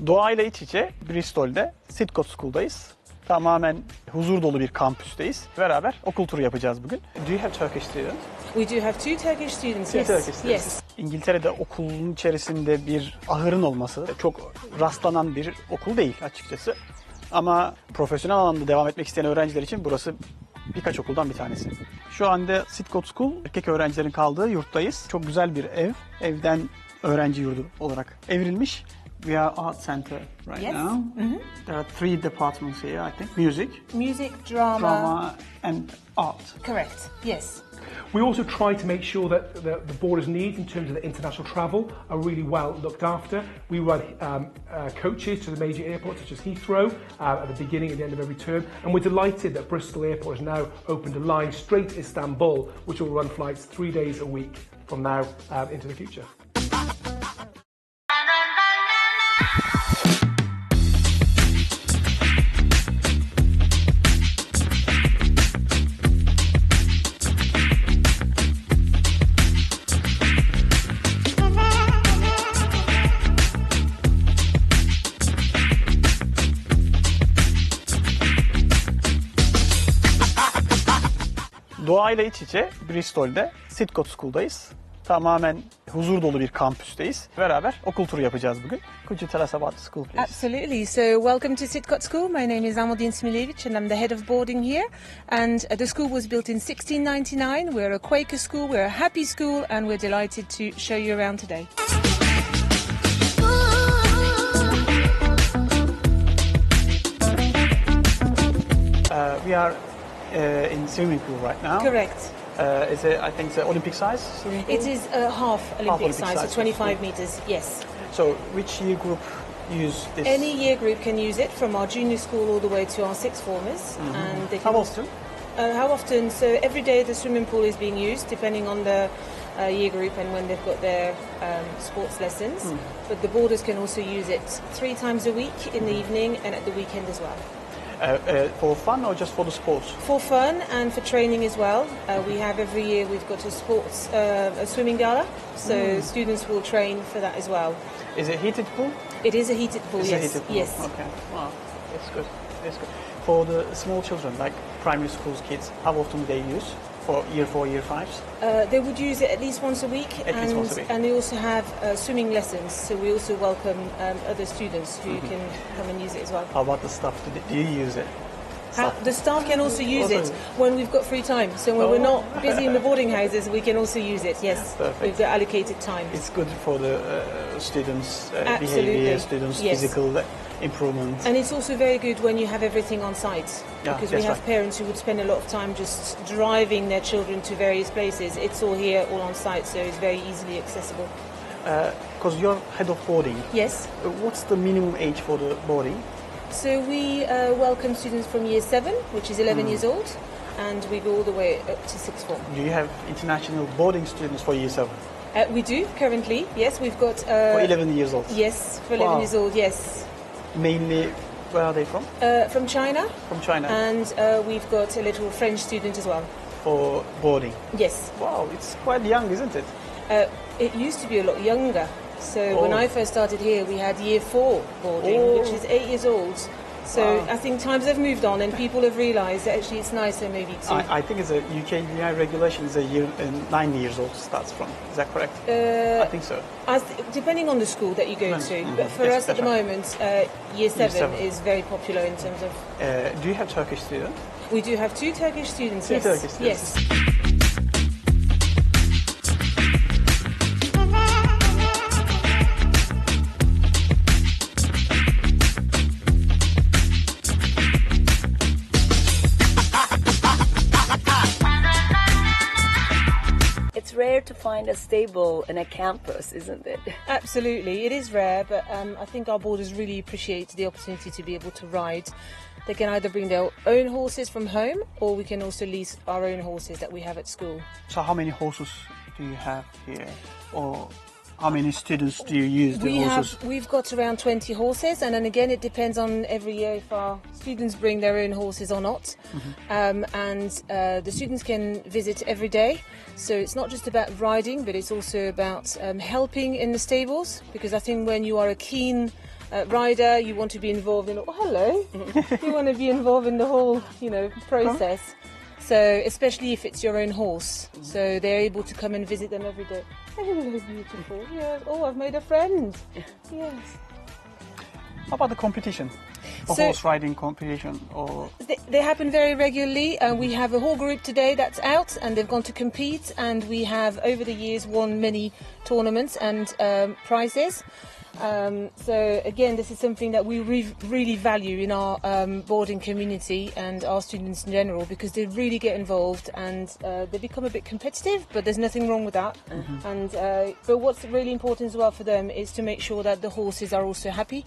Doğayla iç içe Bristol'de Sidcot School'dayız. Tamamen huzur dolu bir kampüsteyiz. Beraber okul turu yapacağız bugün. Do you have Turkish students? We do have two Turkish students, yes. Turkish students. Yes. İngiltere'de okulun içerisinde bir ahırın olması çok rastlanan bir okul değil açıkçası. Ama profesyonel alanda devam etmek isteyen öğrenciler için burası birkaç okuldan bir tanesi. Şu anda Sidcot School, erkek öğrencilerin kaldığı yurttayız. Çok güzel bir ev. Evden öğrenci yurdu olarak evrilmiş. We are art center right Yes. now. There are three departments here, I think. Music, drama, and art. correct, yes. We also try to make sure that the boarders' needs in terms of the international travel are really well looked after. We run coaches to the major airports such as Heathrow at the beginning and the end of every term, and we're delighted that Bristol Airport has now opened a line straight to Istanbul, which will run flights 3 days a week from now into the future. Doğayla iç içe Bristol'de Sidcot School'dayız. Tamamen huzur dolu bir kampüsteyiz. Beraber okul turu yapacağız bugün. Could you tell us about the school, please? Absolutely. So welcome to Sidcot School. My name is Amodin Smiljevic and I'm the head of boarding here. And the school was built in 1699. We're a Quaker school, we're a happy school, and we're delighted to show you around today. We are in swimming pool right now. Correct. I think it's an Olympic size swimming pool? It is half Olympic size, so size, 25 meters, yes. So which year group use this? Any year group can use it, from our junior school all the way to our sixth formers. And they can How often? How often? So every day the swimming pool is being used, depending on the year group and when they've got their sports lessons. But the boarders can also use it 3 times a week in the evening and at the weekend as well. For fun or just for the sports? For fun and for training as well. We have every year we've got a swimming gala, so students will train for that as well. Is it a heated pool? It is a heated pool, It's yes. a heated pool. Yes. Okay. Wow. It's good. It's good. For the small children, like primary schools kids, how often do they use? For year 4, year 5s? They would use it at least once a week. At least once a week. And they also have swimming lessons, so we also welcome other students who can come and use it as well. How about the staff? Do you use it? The staff can also use Also- it when we've got free time. So when we're not busy in the boarding houses, we can also use it, yes. Perfect. We've got allocated time. It's good for the students' Absolutely. behavior, students' Yes. physical improvement. And it's also very good when you have everything on site. Yeah, Because we that's have right. parents who would spend a lot of time just driving their children to various places. It's all here, all on site, so it's very easily accessible. Because you're head of boarding, Yes. what's the minimum age for the boarding? So we welcome students from year 7, which is 11 years old, and we go all the way up to sixth form. Do you have international boarding students for year 7? We do currently, yes. We've got For 11 years old? Yes, for 11 Wow. years old, yes. Mainly, where are they from? From China, From China. and we've got a little French student as well. For boarding. Yes, Wow, it's quite young, isn't it? it used to be a lot younger. So when Oh. I first started here, we had year 4 boarding, Oh. which is 8 years old. So Wow. I think times have moved on, and people have realised that actually it's nicer maybe to. I think it's a UKVI regulation is a year 9 years old starts from. Is that correct? I think so. Depending on the school that you go to, but for Yes, us at the that's right. moment, year 7 7. is very popular in terms of. Do you have Turkish students? We do have 2 Turkish students. Two Yes. Turkish students. Yes. It's rare to find a stable in a campus, isn't it? Absolutely, it is rare, but I think our boarders really appreciate the opportunity to be able to ride. They can either bring their own horses from home, or we can also lease our own horses that we have at school. So how many horses do you have here? Or how many students do you use the horses? We've got around 20 horses, and then again it depends on every year if our students bring their own horses or not. The students can visit every day, so it's not just about riding, but it's also about helping in the stables, because I think when you are a keen rider, you want to be involved in. Oh, hello! You want to be involved in the whole, process. So, especially if it's your own horse, so they're able to come and visit them every day. Hello, beautiful. Yeah. Oh, I've made a friend. Yes. How about the competition? A horse riding competition, or they happen very regularly. We have a whole group today that's out, and they've gone to compete. And we have, over the years, won many tournaments and prizes. So again, this is something that we really value in our boarding community and our students in general, because they really get involved and they become a bit competitive, but there's nothing wrong with that. And but what's really important as well for them is to make sure that the horses are also happy.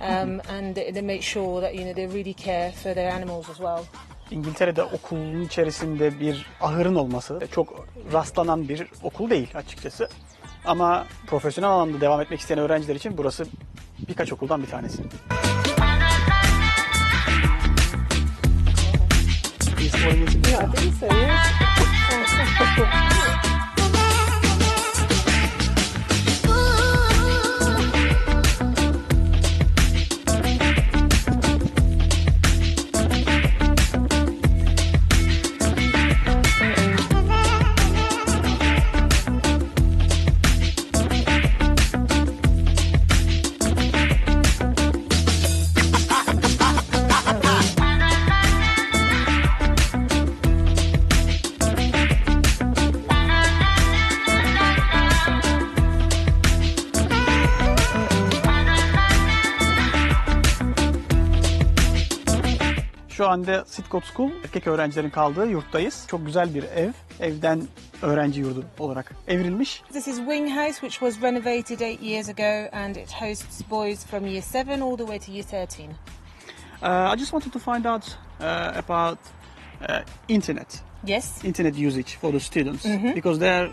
And they make sure that they really care for their animals as well. İngiltere'de okulun içerisinde bir ahırın olması çok rastlanan bir okul değil açıkçası. Ama profesyonel alanda devam etmek isteyen öğrenciler için burası birkaç okuldan bir tanesi. Yeah, I think so, yes. Şu anda Sidcot School, erkek öğrencilerin kaldığı yurttayız. Çok güzel bir ev. Evden öğrenci yurdu olarak evrilmiş. This is Wing House, which was renovated 8 years ago, and it hosts boys from year 7 all the way to year 13. I just wanted to find out about internet. Yes. Internet usage for the students. Because they're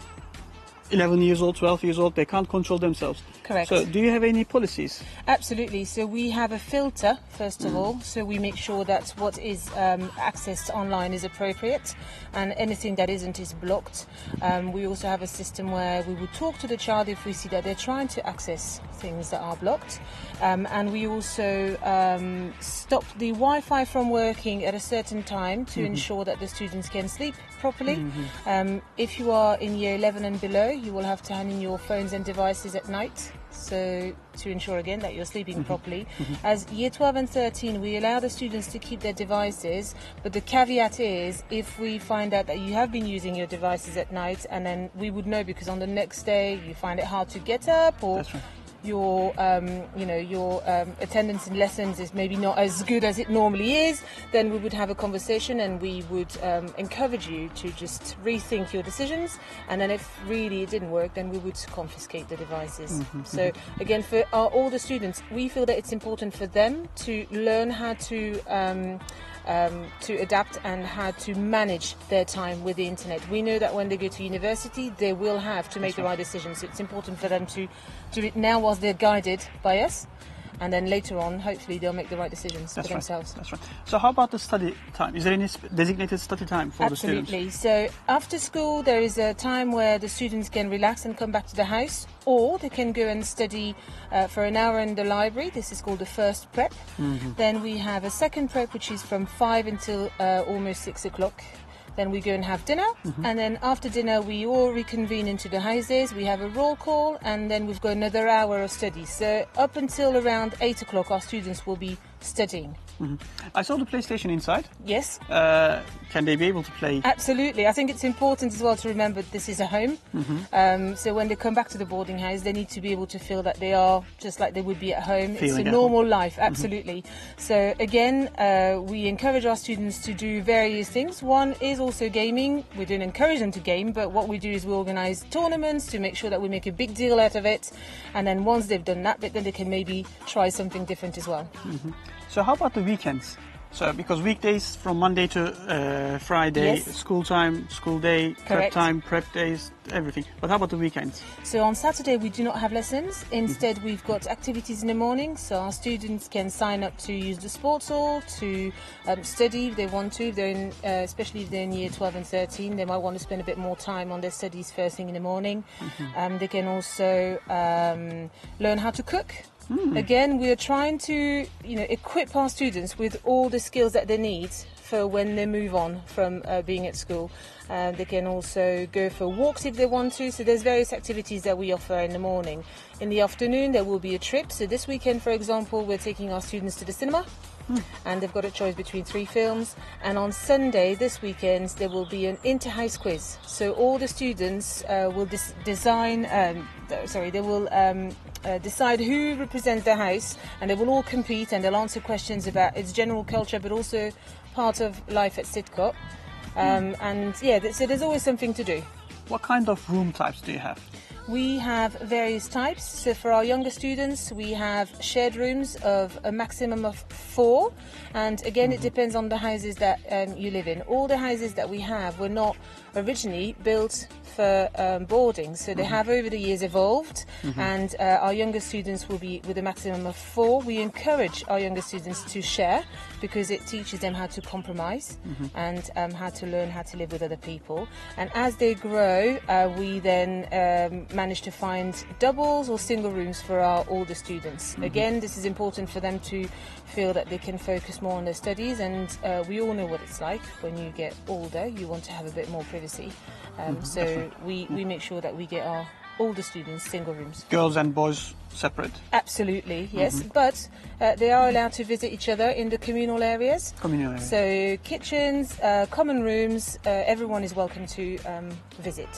11 years old, 12 years old, they can't control themselves. Correct. So do you have any policies? Absolutely. So we have a filter, first of all, so we make sure that what is accessed online is appropriate and anything that isn't is blocked. We also have a system where we would talk to the child if we see that they're trying to access things that are blocked. And we also stop the Wi-Fi from working at a certain time to ensure that the students can sleep properly. If you are in year 11 and below, you will have to hand in your phones and devices at night, so to ensure again that you're sleeping properly. As year 12 and 13, we allow the students to keep their devices, but the caveat is if we find out that you have been using your devices at night, and then we would know because on the next day you find it hard to get up, or That's right. your attendance in lessons is maybe not as good as it normally is, then we would have a conversation and we would encourage you to just rethink your decisions, and then if really it didn't work, then we would confiscate the devices. So again, for all the students, we feel that it's important for them to learn how to adapt and how to manage their time with the internet. We know that when they go to university, they will have to make the right decisions. So it's important for them to do it now whilst they're guided by us, and then later on, hopefully, they'll make the right decisions for themselves. That's right. So how about the study time? Is there any designated study time for the students? Absolutely. So after school, there is a time where the students can relax and come back to the house, or they can go and study for an hour in the library. This is called the first prep. Then we have a second prep, which is from 5 until almost 6 o'clock. Then we go and have dinner, and then after dinner we all reconvene into the houses, we have a roll call, and then we've got another hour of study. So up until around 8 o'clock our students will be studying. I saw the PlayStation inside. Yes. Can they be able to play? Absolutely. I think it's important as well to remember this is a home. So when they come back to the boarding house, they need to be able to feel that they are just like they would be at home. It's a normal life. Absolutely. So again, we encourage our students to do various things. One is also gaming. We don't encourage them to game, but what we do is we organise tournaments to make sure that we make a big deal out of it. And then once they've done that bit, then they can maybe try something different as well. So how about the weekends? So because weekdays from Monday to Friday, Yes. school time, school day, prep Correct. time, prep days, everything. But how about the weekends? So on Saturday we do not have lessons. Instead we've got activities in the morning, so our students can sign up to use the sports hall, to study if they want to. If they're in, especially if they're in year 12 and 13, they might want to spend a bit more time on their studies first thing in the morning. They can also learn how to cook. Again, we are trying to, equip our students with all the skills that they need for when they move on from being at school. They can also go for walks if they want to. So there's various activities that we offer in the morning. In the afternoon, there will be a trip. So this weekend, for example, we're taking our students to the cinema. And they've got a choice between 3 films. And on Sunday, this weekend, there will be an inter-house quiz. So all the students will decide who represents their house, and they will all compete, and they'll answer questions about its general culture, but also part of life at Sidcot. So there's always something to do. What kind of room types do you have? We have various types. So for our younger students, we have shared rooms of a maximum of 4. And again, it depends on the houses that you live in. All the houses that we have were not originally built for boarding. So they have over the years evolved, and our younger students will be with a maximum of 4. We encourage our younger students to share because it teaches them how to compromise and how to learn how to live with other people. And as they grow, we then manage to find doubles or single rooms for our older students. Again, this is important for them to feel that they can focus more on their studies, and we all know what it's like when you get older. You want to have a bit more privacy. So we make sure that we get our older students single rooms. Girls and boys separate? Absolutely, yes. But they are allowed to visit each other in the communal areas. Communal areas. So kitchens, common rooms, everyone is welcome to visit.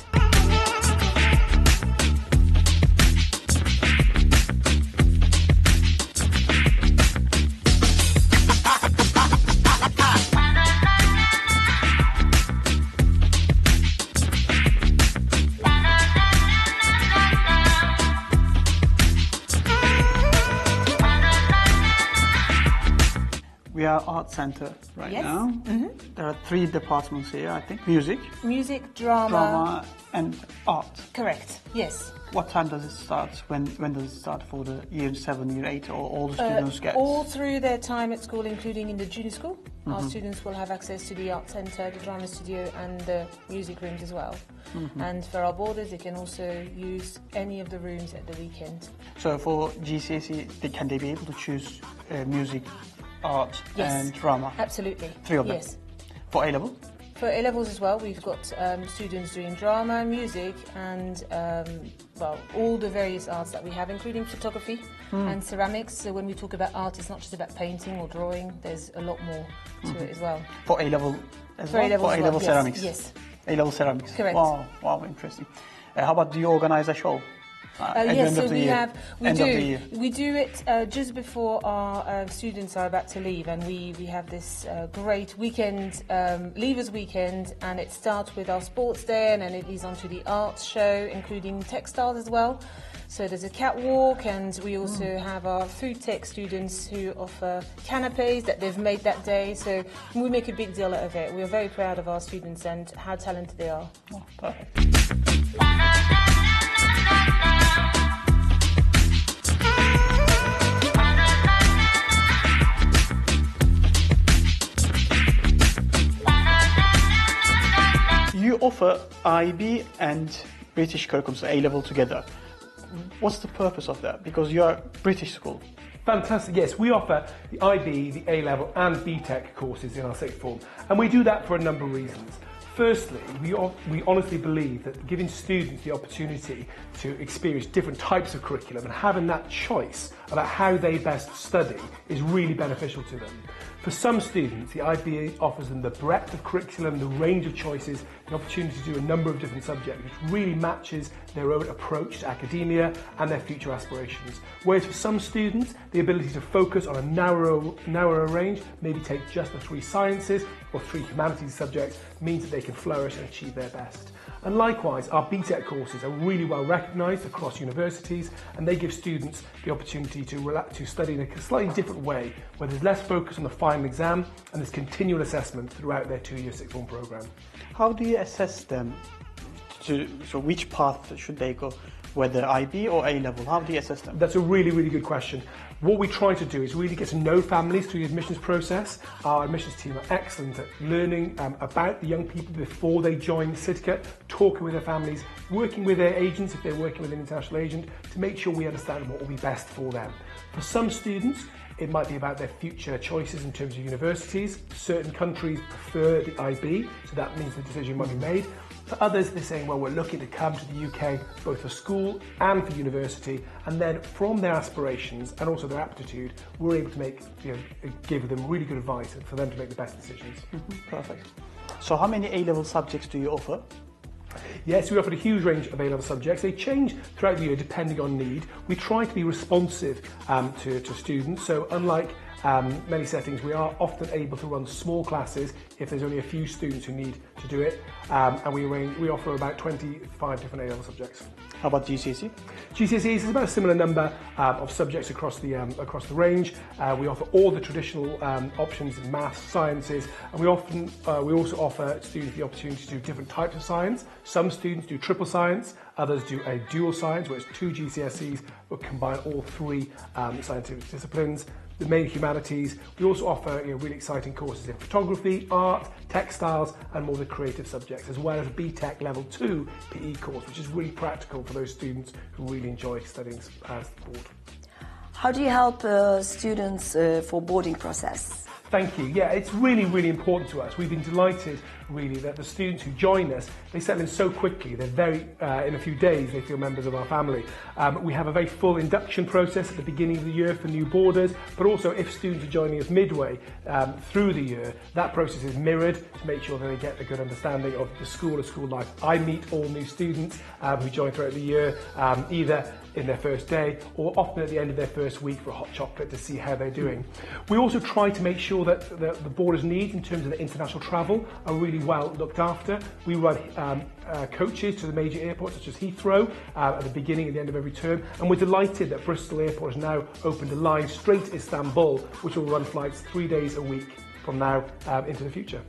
We are art center right now. There are 3 departments here, I think. Music, drama and art. Correct, yes. What time does it start? When does it start for the year 7, year 8, or all the students get? All through their time at school, including in the junior school. Our students will have access to the art centre, the drama studio and the music rooms as well. And for our boarders, they can also use any of the rooms at the weekend. So for GCSE, can they be able to choose music, art and drama? Absolutely. 3 of them? Yes. For A-level? For A-levels as well, we've got students doing drama, music and all the various arts that we have, including photography and ceramics. So when we talk about art, it's not just about painting or drawing, there's a lot more to it as well. For A-level as For well? A-level For as A-level well, ceramics? Yes. A-level ceramics? Correct. Wow, interesting. How about, do you organize a show? Yes, so we do it just before our students are about to leave, and we have this great weekend, Leavers Weekend, and it starts with our sports day, and then it leads on to the arts show, including textiles as well. So there's a catwalk, and we also have our food tech students who offer canapes that they've made that day. So we make a big deal out of it. We're very proud of our students and how talented they are. Oh, perfect. You offer IB and British curriculum, so A-level together. What's the purpose of that? Because you're a British school. Fantastic, yes. We offer the IB, the A-level and BTEC courses in our sixth form. And we do that for a number of reasons. Firstly, we honestly believe that giving students the opportunity to experience different types of curriculum and having that choice about how they best study is really beneficial to them. For some students, the IB offers them the breadth of curriculum, the range of choices, the opportunity to do a number of different subjects, which really matches their own approach to academia and their future aspirations. Whereas for some students, the ability to focus on a narrower range, maybe take just the 3 sciences or 3 humanities subjects, means that they can flourish and achieve their best. And likewise, our BTEC courses are really well recognised across universities, and they give students the opportunity to study in a slightly different way, where there's less focus on the final exam and there's continual assessment throughout their 2-year sixth form programme. How do you assess them? So which path should they go? whether IB or A-level? How do you assess them? That's a really, really good question. What we try to do is really get to know families through the admissions process. Our admissions team are excellent at learning about the young people before they join Sidcot, talking with their families, working with their agents if they're working with an international agent to make sure we understand what will be best for them. For some students, it might be about their future choices in terms of universities. Certain countries prefer the IB, so that means the decision might be made. For others, they're saying, well, we're looking to come to the UK both for school and for university, and then from their aspirations and also their aptitude, we're able to give them really good advice for them to make the best decisions. Perfect. So how many A-level subjects do you offer? Yes, we offer a huge range of A-level subjects. They change throughout the year depending on need. We try to be responsive to students, so unlike many settings, we are often able to run small classes if there's only a few students who need to do it, and we offer about 25 different A-level subjects. How about GCSE? GCSEs is about a similar number of subjects across the range. We offer all the traditional options in maths, sciences, and we also offer students the opportunity to do different types of science. Some students do triple science, others do a dual science, where it's 2 GCSEs but combine all 3 scientific disciplines. The main humanities. We also offer really exciting courses in photography, art, textiles, and more of the creative subjects, as well as a BTEC Level 2 PE course, which is really practical for those students who really enjoy studying sport. How do you help students for boarding process? Thank you. Yeah, it's really, really important to us. We've been delighted, really, that the students who join us, they settle in so quickly. They're in a few days, they feel members of our family. We have a very full induction process at the beginning of the year for new boarders, but also if students are joining us midway through the year, that process is mirrored to make sure that they get a good understanding of the school or school life. I meet all new students who join throughout the year, either in their first day or often at the end of their first week for a hot chocolate to see how they're doing. We also try to make sure that the boarders' needs in terms of the international travel are really well looked after. We run coaches to the major airports such as Heathrow at the beginning and the end of every term, and we're delighted that Bristol Airport has now opened a line straight to Istanbul, which will run flights 3 days a week from now into the future.